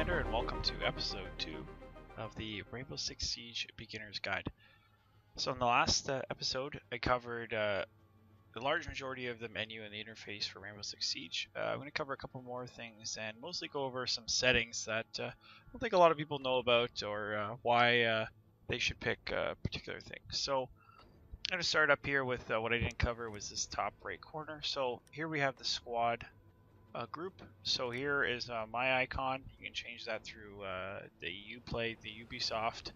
Commander, and welcome to episode 2 of the Rainbow Six Siege Beginner's Guide. So in the last episode, I covered the large majority of the menu and the interface for Rainbow Six Siege. I'm going to cover a couple more things and mostly go over some settings that I don't think a lot of people know about, or why they should pick particular things. So I'm going to start up here with what I didn't cover was this top right corner. So here we have the squad group. So here is my icon. You can change that through the Uplay, the Ubisoft,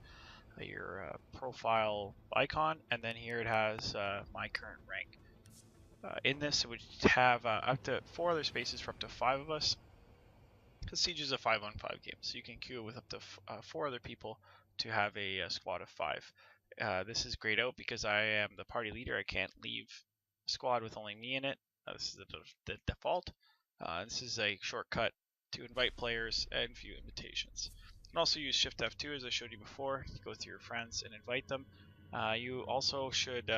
your profile icon, and then here it has my current rank. In this, it would have up to 4 other spaces for up to 5 of us. Because Siege is a 5-on-5 game, so you can queue with up to 4 other people to have a squad of 5. This is grayed out because I am the party leader. I can't leave a squad with only me in it. This is the default. This is a shortcut to invite players and view invitations. You can also use Shift F2 as I showed you before. You go through your friends and invite them. You also should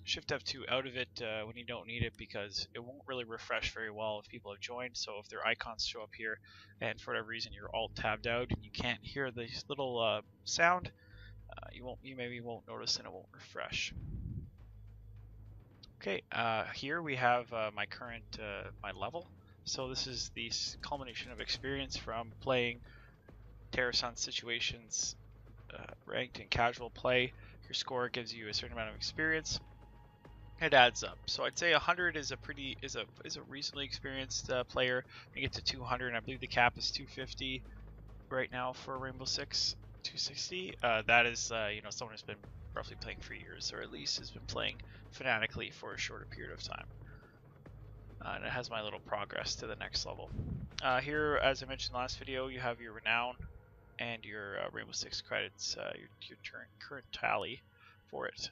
Shift F2 out of it when you don't need it, because it won't really refresh very well if people have joined. So if their icons show up here and for whatever reason you're alt tabbed out and you can't hear this little sound, you maybe won't notice and it won't refresh. Okay, here we have my current my level. So this is the culmination of experience from playing Terrorist Hunt situations, ranked and casual play. Your score gives you a certain amount of experience. It adds up. So I'd say 100 is a reasonably experienced player. You get to 200, and I believe the cap is 250 right now for Rainbow Six. 260. That is someone who's been roughly playing for years, or at least has been playing fanatically for a shorter period of time. And it has my little progress to the next level. Here, as I mentioned in the last video, you have your renown and your Rainbow Six credits, your current tally for it.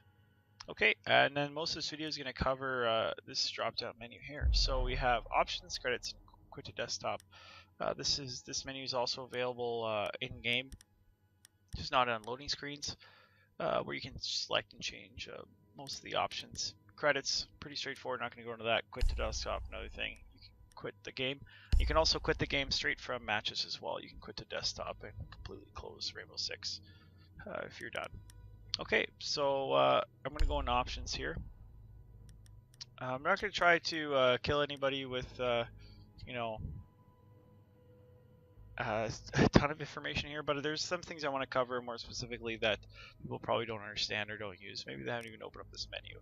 Okay, and then most of this video is going to cover this drop-down menu here. So we have options, credits, and quit to desktop. This menu is also available in-game, just not on loading screens, where you can select and change most of the options. Credits, pretty straightforward, not going to go into that. Quit to desktop, another thing. You can quit the game. You can also quit the game straight from matches as well. You can quit to desktop and completely close Rainbow Six if you're done. Okay, so I'm going to go into options here. I'm not going to try to kill anybody with, a ton of information here, but there's some things I want to cover more specifically that people probably don't understand or don't use. Maybe they haven't even opened up this menu.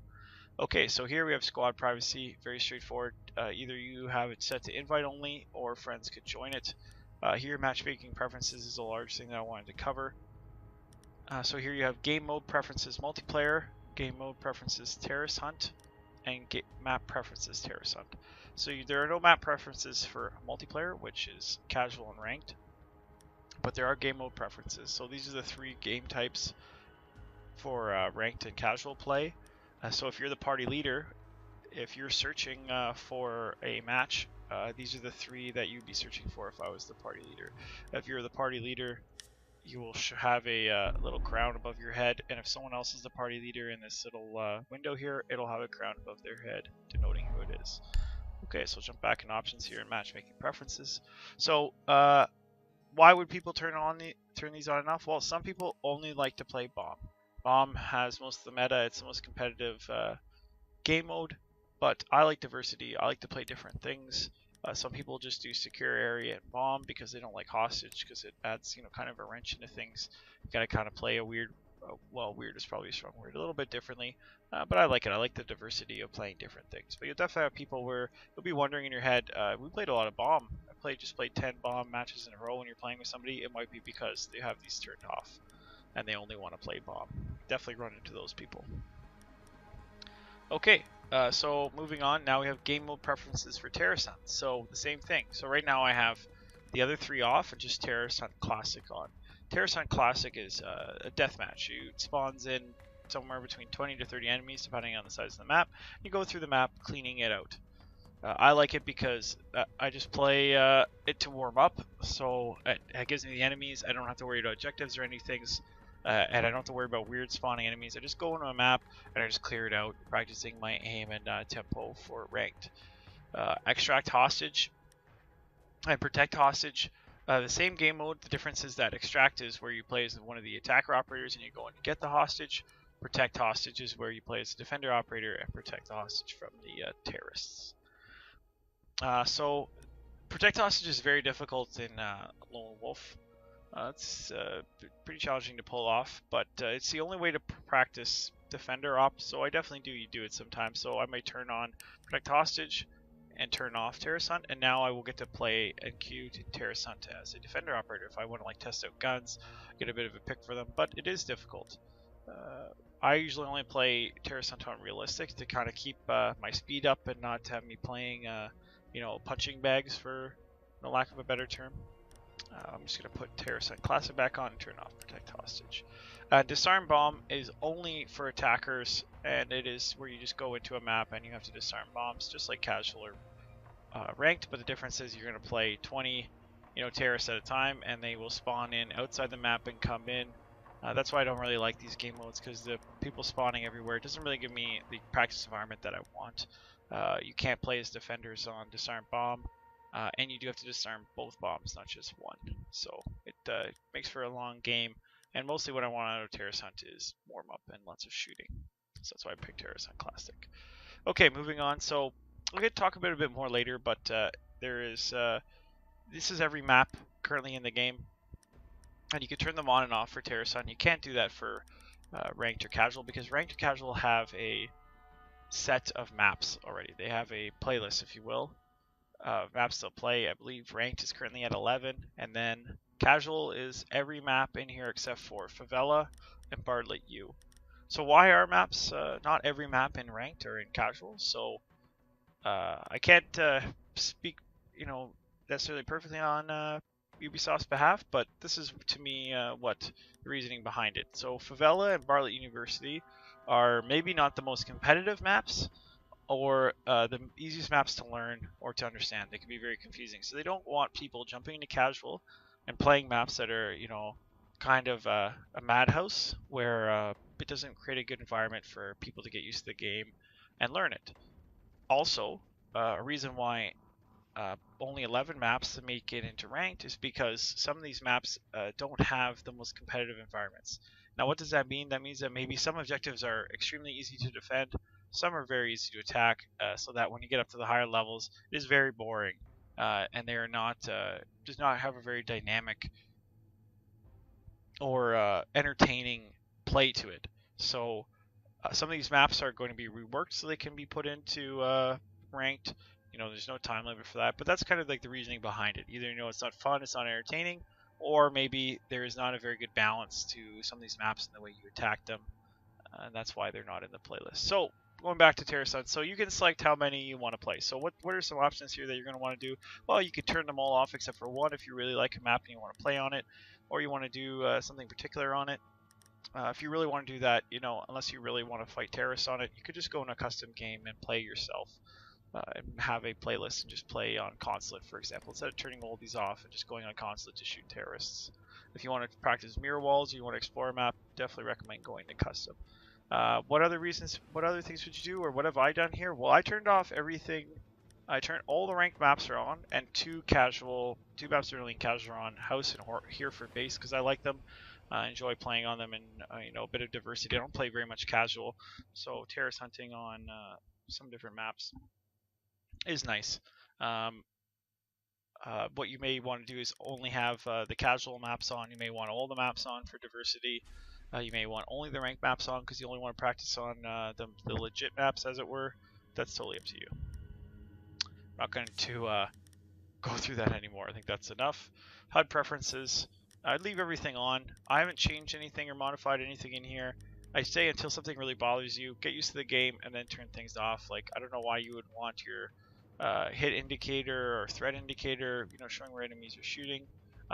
Okay, so here we have squad privacy, very straightforward. Either you have it set to invite only or friends could join it. Here, matchmaking preferences is a large thing that I wanted to cover. So here you have game mode preferences multiplayer, game mode preferences terrorist hunt, and map preferences terrorist hunt. So there are no map preferences for multiplayer, which is casual and ranked, but there are game mode preferences. So these are the 3 game types for ranked and casual play. So if you're the party leader, if you're searching for a match, these are the 3 that you'd be searching for if I was the party leader. If you're the party leader, you will have a little crown above your head, and if someone else is the party leader in this little window here, it'll have a crown above their head denoting who it is. Okay, so jump back in options here in matchmaking preferences. So why would people turn these on and off? Well, some people only like to play bomb. Bomb has most of the meta. It's the most competitive game mode, but I like diversity. I like to play different things. Some people just do secure area and bomb because they don't like hostage, because it adds kind of a wrench into things. You gotta kind of play a weird, well, weird is probably a strong word, a little bit differently, but I like it. I like the diversity of playing different things. But you'll definitely have people where you'll be wondering in your head, we played a lot of bomb. I just played 10 bomb matches in a row. When you're playing with somebody, it might be because they have these turned off and they only want to play bomb. Definitely run into those people. Okay, so moving on, now we have game mode preferences for Terrorist Hunt. So the same thing. So right now I have the other 3 off and just Terrorist Hunt Classic on. Terrorist Hunt Classic is a deathmatch. It spawns in somewhere between 20 to 30 enemies depending on the size of the map. You go through the map cleaning it out. I like it because I just play it to warm up, so it gives me the enemies. I don't have to worry about objectives or anything. And I don't have to worry about weird spawning enemies. I just go into a map and I just clear it out, practicing my aim and tempo for ranked. Extract hostage and protect hostage The same game mode. The difference is that extract is where you play as one of the attacker operators and you go and get the hostage. Protect hostage is where you play as a defender operator and protect the hostage from the terrorists. So protect hostage is very difficult in Lone Wolf. It's pretty challenging to pull off, but it's the only way to practice defender op, so I definitely do it sometimes. So I might turn on protect hostage and turn off terrorist hunt, and now I will get to play and queue to terrorist hunt as a defender operator if I want to like test out guns, get a bit of a pick for them, but it is difficult. I usually only play terrorist hunt on realistic to kind of keep my speed up and not have me playing punching bags, for the lack of a better term. I'm just going to put terrorist hunt classic back on and turn off protect hostage. Disarm bomb is only for attackers, and it is where you just go into a map and you have to disarm bombs just like casual or ranked, but the difference is you're going to play 20 terrorists at a time, and they will spawn in outside the map and come in. That's why I don't really like these game modes, because the people spawning everywhere, it doesn't really give me the practice environment that I want. You can't play as defenders on disarm bomb, and you do have to disarm both bombs, not just one. So it makes for a long game, and mostly what I want out of terrorist hunt is warm up and lots of shooting. So that's why I picked terrorist hunt classic. Okay, moving on. So we're going to talk about it a bit more later, but this is every map currently in the game, and you can turn them on and off for terrorist hunt. You can't do that for ranked or casual, because ranked or casual have a set of maps already. They have a playlist, if you will, maps they'll play. I believe ranked is currently at 11, and then casual is every map in here except for Favela and Bartlett U. So why are maps not every map in ranked or in casual? So I can't speak necessarily perfectly on Ubisoft's behalf, but this is to me what the reasoning behind it. So Favela and Bartlett University are maybe not the most competitive maps, or the easiest maps to learn or to understand. They can be very confusing, so they don't want people jumping into casual and playing maps that are kind of a madhouse, where it doesn't create a good environment for people to get used to the game and learn it. Also, a reason why only 11 maps to make it into ranked is because some of these maps don't have the most competitive environments. Now, what does that mean? That means that maybe some objectives are extremely easy to defend, some are very easy to attack, so that when you get up to the higher levels, it is very boring, and they are not does not have a very dynamic or entertaining play to it. So some of these maps are going to be reworked so they can be put into ranked. There's no time limit for that, but that's kind of like the reasoning behind it. Either it's not fun, it's not entertaining, or maybe there is not a very good balance to some of these maps in the way you attack them, and that's why they're not in the playlist. So going back to terrorist hunt, so you can select how many you want to play. So what are some options here that you're going to want to do? Well, you can turn them all off except for one if you really like a map and you want to play on it, or you want to do something particular on it. If you really want to do that, unless you really want to fight terrorists on it, you could just go in a custom game and play yourself. And have a playlist and just play on consulate, for example, instead of turning all these off and just going on consulate to shoot terrorists. If you want to practice mirror walls, you want to explore a map, definitely recommend going to custom. What other things would you do, or what have I done here? Well, I turned off everything. I turned all the ranked maps are on, and two maps that are only casual are on, house and here for base, because I like them. I enjoy playing on them, and a bit of diversity. I don't play very much casual, so terrorist hunting on some different maps is nice. What you may want to do is only have the casual maps on. You may want all the maps on for diversity. You may want only the ranked maps on because you only want to practice on the legit maps, as it were. That's totally up to you. I'm not going to go through that anymore. I think that's enough. HUD preferences. I'd leave everything on. I haven't changed anything or modified anything in here. I say until something really bothers you, get used to the game, and then turn things off. Like, I don't know why you would want your hit indicator or threat indicator, showing where enemies are shooting.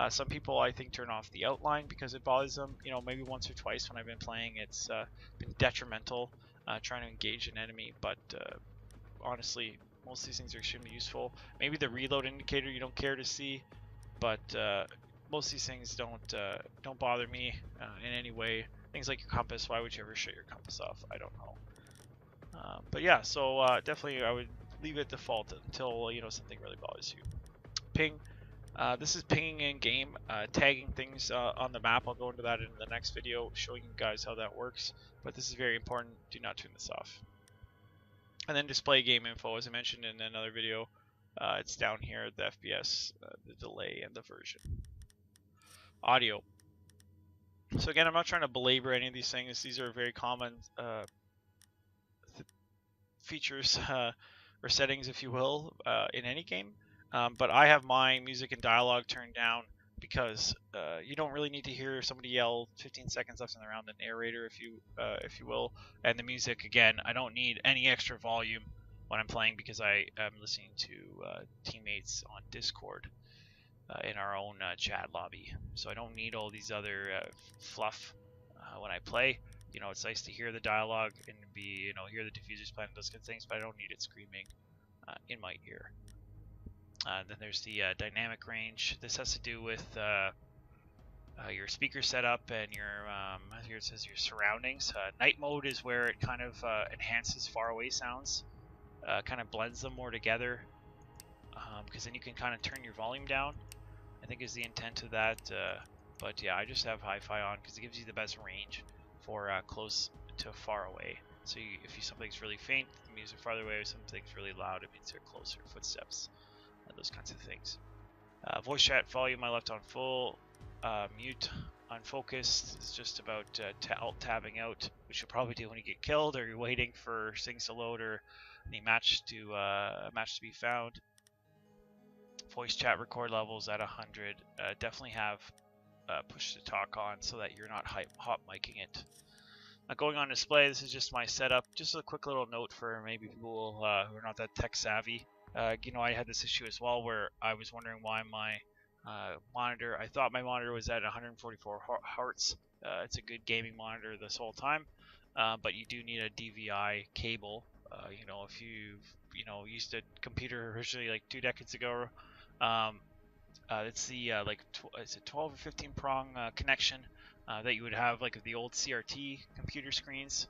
Some people, I think, turn off the outline because it bothers them. Maybe once or twice when I've been playing, it's been detrimental trying to engage an enemy. But honestly, most of these things are extremely useful. Maybe the reload indicator you don't care to see, but most of these things don't bother me in any way. Things like your compass. Why would you ever shut your compass off? I don't know. But yeah, so definitely I would leave it default until something really bothers you. Ping. This is pinging in game, tagging things on the map. I'll go into that in the next video, showing you guys how that works. But this is very important. Do not turn this off. And then display game info, as I mentioned in another video. It's down here, the FPS, the delay, and the version. Audio. So again, I'm not trying to belabor any of these things. These are very common features or settings, if you will, in any game. But I have my music and dialogue turned down because you don't really need to hear somebody yell 15 seconds left in the round, the narrator, if you will, and the music. Again, I don't need any extra volume when I'm playing because I am listening to teammates on Discord in our own chat lobby. So I don't need all these other fluff when I play. You know, it's nice to hear the dialogue and hear the diffusers playing those good things, but I don't need it screaming in my ear. Then there's the dynamic range. This has to do with your speaker setup and here it says your surroundings. Night mode is where it kind of enhances faraway sounds, kind of blends them more together, because then you can kind of turn your volume down, I think is the intent of that. But yeah, I just have hi-fi on because it gives you the best range for close to far away. So if something's really faint, the music farther away, or something's really loud, it means they're closer, footsteps, those kinds of things. Voice chat volume I left on full. Mute unfocused is just about alt-tabbing out, which you'll probably do when you get killed or you're waiting for things to load or the match to be found. Voice chat record levels at 100. Definitely have push to talk on so that you're not hot micing it. Going on display, this is just my setup. Just a quick little note for maybe people who are not that tech savvy. I had this issue as well where I was wondering why my monitor, I thought my monitor was at 144 hertz. It's a good gaming monitor this whole time, but you do need a DVI cable. If you've used a computer originally like 2 decades ago, it's the it's a 12 or 15 prong connection that you would have like the old CRT computer screens.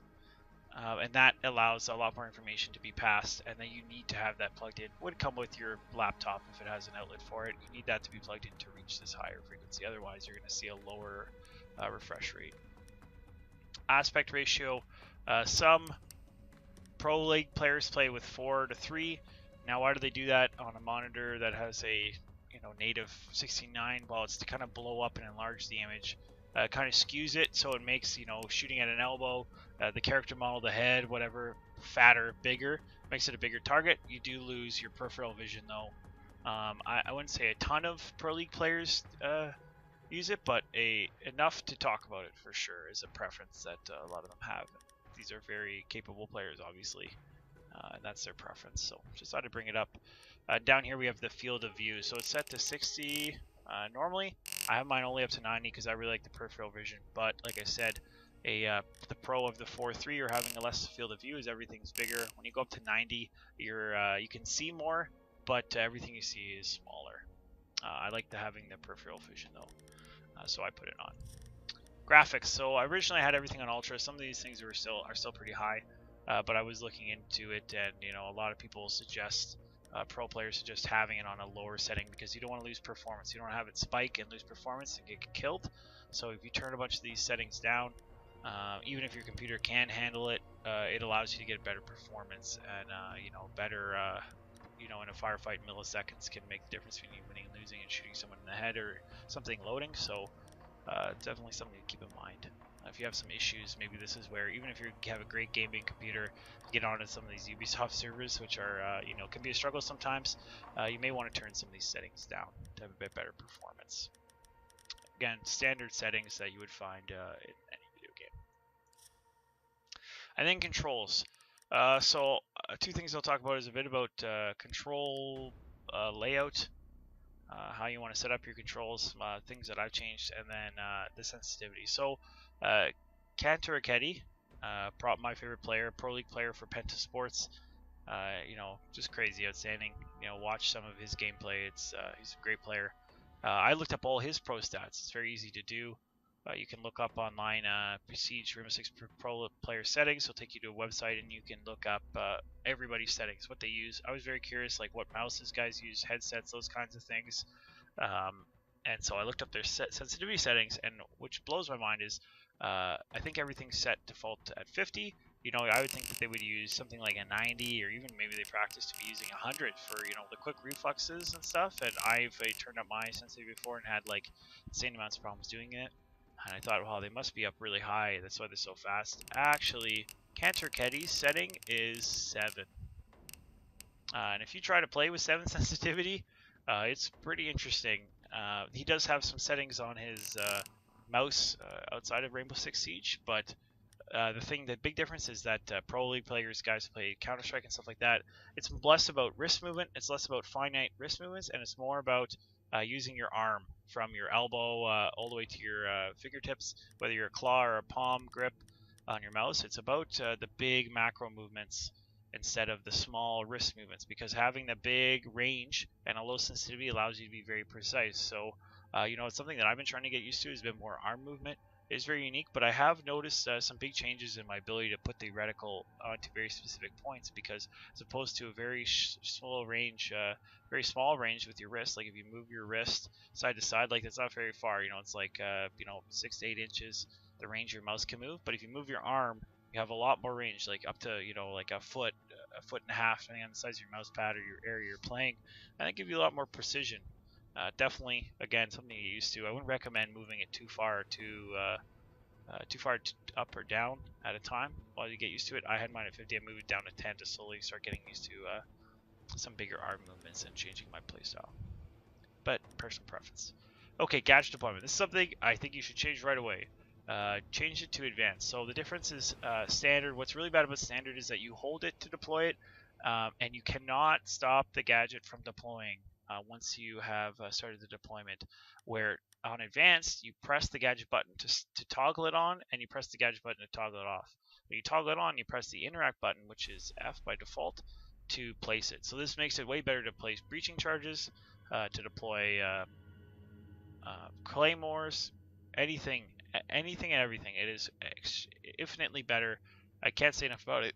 And that allows a lot more information to be passed, and then you need to have that plugged in. Would come with your laptop if it has an outlet for it. You need that to be plugged in to reach this higher frequency. Otherwise, you're going to see a lower refresh rate. Aspect ratio. Some Pro League players play with 4:3. Now, why do they do that on a monitor that has a native 16:9? Well, it's to kind of blow up and enlarge the image. Kind of skews it, so it makes shooting at an elbow, the character model, the head, whatever, fatter, bigger, makes it a bigger target. You do lose your peripheral vision though. I wouldn't say a ton of Pro League players use it, but enough to talk about it for sure is a preference that a lot of them have. These are very capable players, obviously, and that's their preference. So just thought to bring it up. Down here we have the field of view, so it's set to 60. Normally, I have mine only up to 90 because I really like the peripheral vision. But like I said, the pro of the 4.3 are having a less field of view as everything's bigger. When you go up to 90, you can see more, but everything you see is smaller. I like having the peripheral vision though, so I put it on. Graphics. So originally I had everything on ultra. Some of these things are still pretty high, but I was looking into it, and a lot of people suggest. Pro players suggest having it on a lower setting because you don't want to lose performance. You don't want to have it spike and lose performance and get killed. So if you turn a bunch of these settings down, even if your computer can handle it, it allows you to get better performance and better. In a firefight, milliseconds can make the difference between winning and losing and shooting someone in the head or something loading. So definitely something to keep in mind. If you have some issues, maybe this is where, even if you have a great gaming computer, get onto some of these Ubisoft servers, which are, can be a struggle sometimes, you may want to turn some of these settings down to have a bit better performance. Again, standard settings that you would find in any video game. And then controls. Two things I'll talk about is a bit about control layout, how you want to set up your controls, things that I've changed, and then the sensitivity. So, Cantor Akedi, my favorite player, Pro League player for Penta Sports, just crazy, outstanding. Watch some of his gameplay. He's a great player. I looked up all his pro stats. It's very easy to do. You can look up online Prestige Rainbow Six Pro player settings. It'll take you to a website and you can look up everybody's settings, what they use. I was very curious, like what mouses guys use, headsets, those kinds of things. And so I looked up their sensitivity settings, and which blows my mind is I think everything's set default at 50. You know, I would think that they would use something like a 90, or even maybe they practice to be using 100 for, you know, the quick reflexes and stuff. And I've turned up my sensitivity before and had like insane amounts of problems doing it. And I thought, wow, they must be up really high. That's why they're so fast. Actually, Cantor Keddy's setting is 7. And if you try to play with 7 sensitivity, it's pretty interesting. He does have some settings on his mouse outside of Rainbow Six Siege, but the big difference is that Pro League players, guys who play Counter-Strike and stuff like that, it's less about wrist movement, it's less about finite wrist movements, and it's more about using your arm from your elbow all the way to your fingertips, whether you're a claw or a palm grip on your mouse. It's about the big macro movements instead of the small wrist movements, because having the big range and a low sensitivity allows you to be very precise. So, you know, it's something that I've been trying to get used to, has been more arm movement. It's very unique, but I have noticed some big changes in my ability to put the reticle onto very specific points, because as opposed to a very small range with your wrist, like if you move your wrist side to side, like that's not very far, you know, it's like, you know, 6 to 8 inches, the range your mouse can move. But if you move your arm, you have a lot more range, like up to, you know, like a foot and a half, depending on the size of your mouse pad or your area you're playing, and that gives you a lot more precision. Definitely, again, something to get used to. I wouldn't recommend moving it too far up or down at a time while you get used to it. I had mine at 50. I moved it down to 10 to slowly start getting used to some bigger arm movements and changing my playstyle. But personal preference. Okay, gadget deployment. This is something I think you should change right away. Change it to advanced. So the difference is standard. What's really bad about standard is that you hold it to deploy it, and you cannot stop the gadget from deploying once you have started the deployment. Where on advanced, you press the gadget button to toggle it on, and you press the gadget button to toggle it off. When you toggle it on, you press the interact button, which is F by default, to place it. So this makes it way better to place breaching charges, to deploy claymores, anything and everything. It is infinitely better. I can't say enough about it.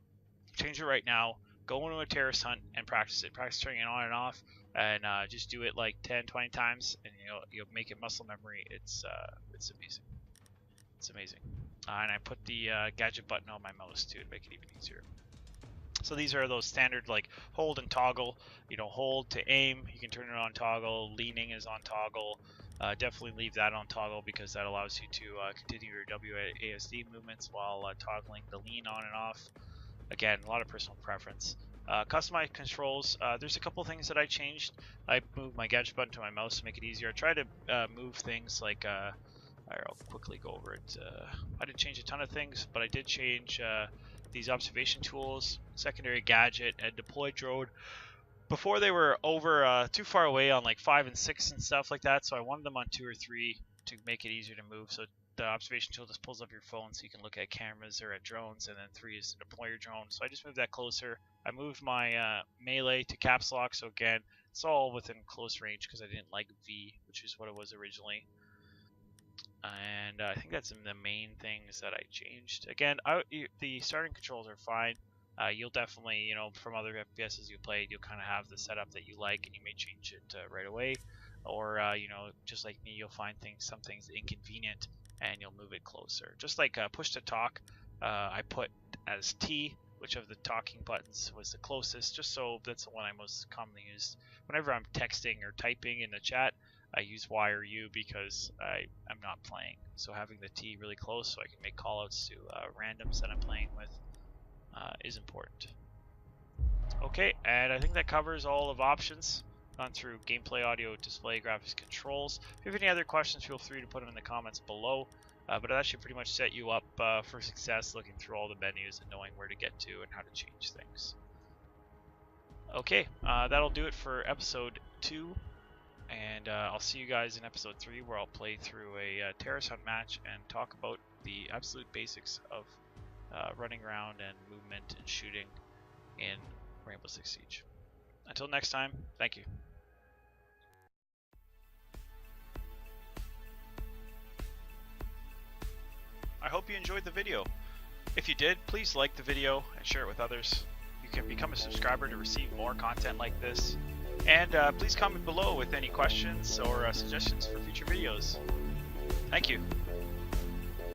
Change it right now. Go into a terrorist hunt and practice it. Practice turning it on and off, and just do it like 10, 20 times, and you'll make it muscle memory. It's amazing. It's amazing. And I put the gadget button on my mouse too to make it even easier. So these are those standard, like hold and toggle. You know, hold to aim. You can turn it on toggle. Leaning is on toggle. Definitely leave that on toggle, because that allows you to continue your WASD movements while toggling the lean on and off. Again, a lot of personal preference. Customize controls. There's a couple things that I changed. I moved my gadget button to my mouse to make it easier. I tried to move things like, I'll quickly go over it. I didn't change a ton of things, but I did change these observation tools, secondary gadget, and deploy drone. Before they were over too far away on like 5 and 6 and stuff like that, so I wanted them on 2 or 3 to make it easier to move. So the observation tool just pulls up your phone so you can look at cameras or at drones, and then 3 is to deploy your drone. So I just moved that closer. I moved my melee to caps lock, so again, it's all within close range because I didn't like V, which is what it was originally. And I think that's the main things that I changed. Again, the starting controls are fine. You'll definitely, you know, from other FPSs you played, you'll kind of have the setup that you like, and you may change it right away. Or, you know, just like me, you'll find some things inconvenient, and you'll move it closer. Just like push to talk, I put as T, which of the talking buttons was the closest, just so that's the one I most commonly used. Whenever I'm texting or typing in the chat, I use Y or U because I'm not playing. So having the T really close so I can make callouts to randoms that I'm playing with is important. Okay, and I think that covers all of options. Gone through gameplay, audio, display, graphics, controls. If you have any other questions, feel free to put them in the comments below. But that should pretty much set you up for success, looking through all the menus and knowing where to get to and how to change things. Okay, that'll do it for episode 2. And I'll see you guys in episode 3, where I'll play through a terrorist hunt match and talk about the absolute basics of running around and movement and shooting in Rainbow Six Siege. Until next time, thank you. I hope you enjoyed the video. If you did, please like the video and share it with others. You can become a subscriber to receive more content like this. And please comment below with any questions or suggestions for future videos. Thank you.